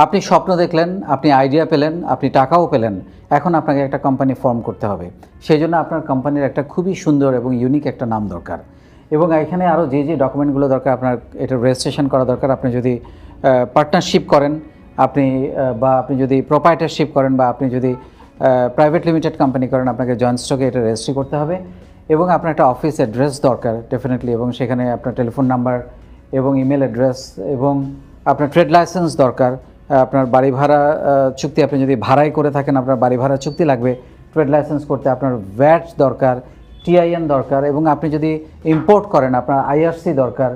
আপনি স্বপ্ন দেখলেন, আপনি আইডিয়া পেলেন, আপনি টাকাও পেলেন, এখন আপনাকে একটা কোম্পানি ফর্ম করতে হবে। সেই জন্য আপনার কোম্পানির একটা খুবই সুন্দর এবং ইউনিক একটা নাম দরকার, এবং এখানে আরও যে যে ডকুমেন্টগুলো দরকার, আপনার এটা রেজিস্ট্রেশন করা দরকার। আপনি যদি পার্টনারশিপ করেন, আপনি যদি প্রোপাইটারশিপ করেন, বা আপনি যদি প্রাইভেট লিমিটেড কোম্পানি করেন, আপনাকে জয়েন্ট স্টকে এটা রেজিস্ট্রি করতে হবে। এবং আপনার একটা অফিস অ্যাড্রেস দরকার ডেফিনেটলি, এবং সেখানে আপনার টেলিফোন নাম্বার এবং ইমেল অ্যাড্রেস, এবং আপনার ট্রেড লাইসেন্স দরকার। আপনার বাড়ি ভাড়া চুক্তি, আপনি যদি ভাড়াই করে থাকেন, আপনার বাড়ি ভাড়া চুক্তি লাগবে ট্রেড লাইসেন্স করতে। আপনার ভ্যাট দরকার, টিআইএন দরকার, এবং আপনি যদি ইম্পোর্ট করেন আপনার আইআরসি দরকার।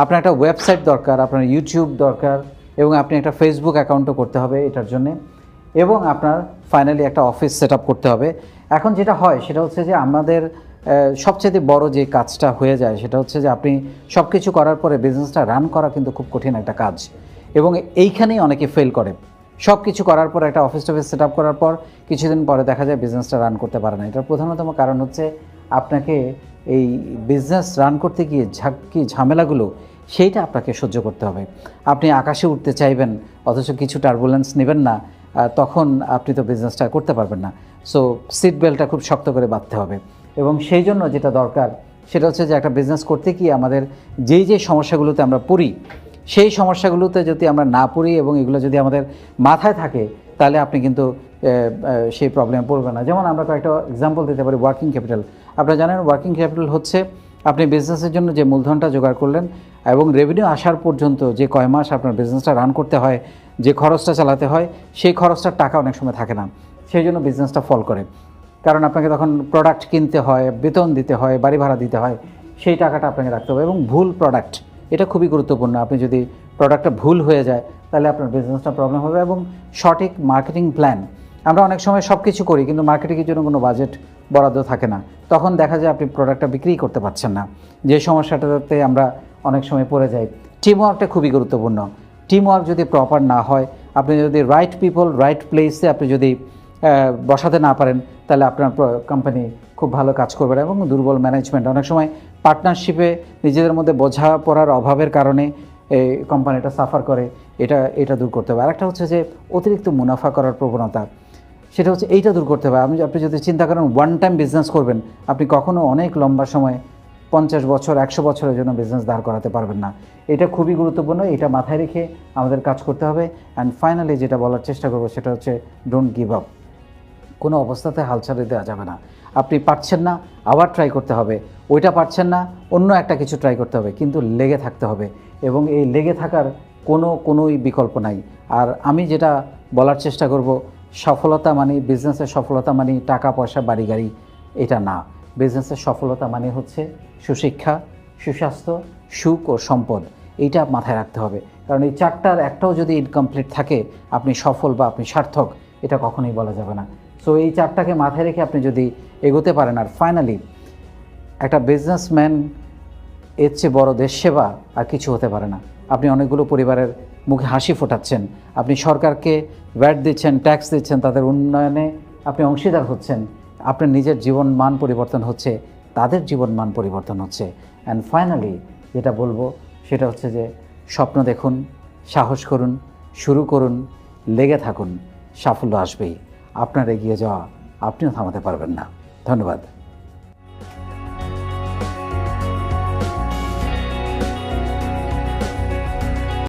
আপনার একটা ওয়েবসাইট দরকার, আপনার ইউটিউব দরকার, এবং আপনি একটা ফেসবুক অ্যাকাউন্টও করতে হবে এটার জন্যে, এবং আপনার ফাইনালি একটা অফিস সেট আপ করতে হবে। এখন যেটা হয় সেটা হচ্ছে যে আমাদের সবচেয়ে বড় যে কাজটা হয়ে যায় সেটা হচ্ছে যে আপনি সব কিছু করার পরে বিজনেসটা রান করা কিন্তু খুব কঠিন একটা কাজ, এবং এইখানেই অনেকে ফেল করে। সব কিছু করার পর, একটা অফিস টফিস সেট আপ করার পর কিছুদিন পরে দেখা যায় বিজনেসটা রান করতে পারে না। এটার প্রধানতম কারণ হচ্ছে আপনাকে এই বিজনেস রান করতে গিয়ে কি ঝামেলাগুলো, সেইটা আপনাকে সহ্য করতে হবে। আপনি আকাশে উঠতে চাইবেন অথচ কিছু টার্বুলেন্স নেবেন না, তখন আপনি তো বিজনেসটা করতে পারবেন না। সো সিট বেল্টটা খুব শক্ত করে বাঁধতে হবে। এবং সেই জন্য যেটা দরকার সেটা হচ্ছে যে একটা বিজনেস করতে গিয়ে আমাদের যেই যে সমস্যাগুলোতে আমরা পড়ি, সেই সমস্যাগুলোতে যদি আমরা না পড়ি এবং এগুলো যদি আমাদের মাথায় থাকে, তাহলে আপনি কিন্তু সেই প্রবলেমে পড়বেন না। যেমন আমরা কয়েকটা এক্সাম্পল দিতে পারি। ওয়ার্কিং ক্যাপিটাল, আপনারা জানেন ওয়ার্কিং ক্যাপিটাল হচ্ছে আপনি বিজনেসের জন্য যে মূলধনটা জোগাড় করলেন এবং রেভিনিউ আসার পর্যন্ত যে কয় মাস আপনার বিজনেসটা রান করতে হয়, যে খরচটা চালাতে হয়, সেই খরচটার টাকা অনেক সময় থাকে না। সেই জন্য বিজনেসটা ফল করে, কারণ আপনাকে তখন প্রোডাক্ট কিনতে হয়, বেতন দিতে হয়, বাড়ি ভাড়া দিতে হয়, সেই টাকাটা আপনাকে রাখতে হবে। এবং ভুল প্রোডাক্ট, এটা খুবই গুরুত্বপূর্ণ। আপনি যদি প্রোডাক্টটা ভুল হয়ে যায় তাহলে আপনার বিজনেসটা প্রবলেম হবে। এবং সঠিক মার্কেটিং প্ল্যান, আমরা অনেক সময় সব কিছু করি কিন্তু মার্কেটিংয়ের জন্য কোনো বাজেট বরাদ্দ থাকে না, তখন দেখা যায় আপনি প্রোডাক্টটা বিক্রি করতে পারছেন না, যে সমস্যাটাতে আমরা অনেক সময় পড়ে যাই। টিমওয়ার্কটা খুবই গুরুত্বপূর্ণ। টিমওয়ার্ক যদি প্রপার না হয়, আপনি যদি রাইট পিপল রাইট প্লেসে আপনি যদি বসাতে না পারেন, তাহলে আপনার কোম্পানি খুব ভালো কাজ করবে না। এবং দুর্বল ম্যানেজমেন্ট, অনেক সময় পার্টনারশিপে নিজেদের মধ্যে বোঝাপড়ার অভাবের কারণে এই কোম্পানিটা সাফার করে, এটা দূর করতে হবে। আরেকটা হচ্ছে যে অতিরিক্ত মুনাফা করার প্রবণতা, সেটা হচ্ছে এইটা দূর করতে হবে। আপনি যদি চিন্তা করেন ওয়ান টাইম বিজনেস করবেন, আপনি কখনও অনেক লম্বা সময় 50 বছর 100 বছরের জন্য বিজনেস দাঁড় করাতে পারবেন না। এটা খুবই গুরুত্বপূর্ণ, এটা মাথায় রেখে আমাদের কাজ করতে হবে। অ্যান্ড ফাইনালি যেটা বলার চেষ্টা করবো সেটা হচ্ছে ডোন্ট গিভ আপ। কোনো অবস্থাতে হাল ছেড়ে দেওয়া যাবে না। আপনি পারছেন না, আবার ট্রাই করতে হবে। ওইটা পারছেন না, অন্য একটা কিছু ট্রাই করতে হবে, কিন্তু লেগে থাকতে হবে। এবং এই লেগে থাকার কোনোই বিকল্প নাই। আর আমি যেটা বলার চেষ্টা করব, সফলতা মানে, বিজনেসের সফলতা মানে টাকা পয়সা বাড়ি গাড়ি, এটা না। বিজনেসের সফলতা মানে হচ্ছে সুশিক্ষা, সুস্বাস্থ্য, সুখ ও সম্পদ। এইটা মাথায় রাখতে হবে, কারণ এই চারটার একটাও যদি ইনকমপ্লিট থাকে, আপনি সফল বা আপনি সার্থক এটা কখনোই বলা যাবে না। সো এই চারটাকে মাথায় রেখে আপনি যদি এগোতে পারেন, আর ফাইনালি একটা বিজনেসম্যান এর চেয়ে বড় দেশ সেবা আর কিছু হতে পারে না। আপনি অনেকগুলো পরিবারের মুখে হাসি ফোটাচ্ছেন, আপনি সরকারকে ভ্যাট দিচ্ছেন, ট্যাক্স দিচ্ছেন, তাদের উন্নয়নে আপনি অংশীদার হচ্ছেন, আপনার নিজের জীবন মান পরিবর্তন হচ্ছে, তাদের জীবন মান পরিবর্তন হচ্ছে। অ্যান্ড ফাইনালি যেটা বলবো সেটা হচ্ছে যে স্বপ্ন দেখুন, সাহস করুন, শুরু করুন, লেগে থাকুন, সাফল্য আসবেই। আপনার এগিয়ে যাওয়া আপনিও থামাতে পারবেন না। ধন্যবাদ।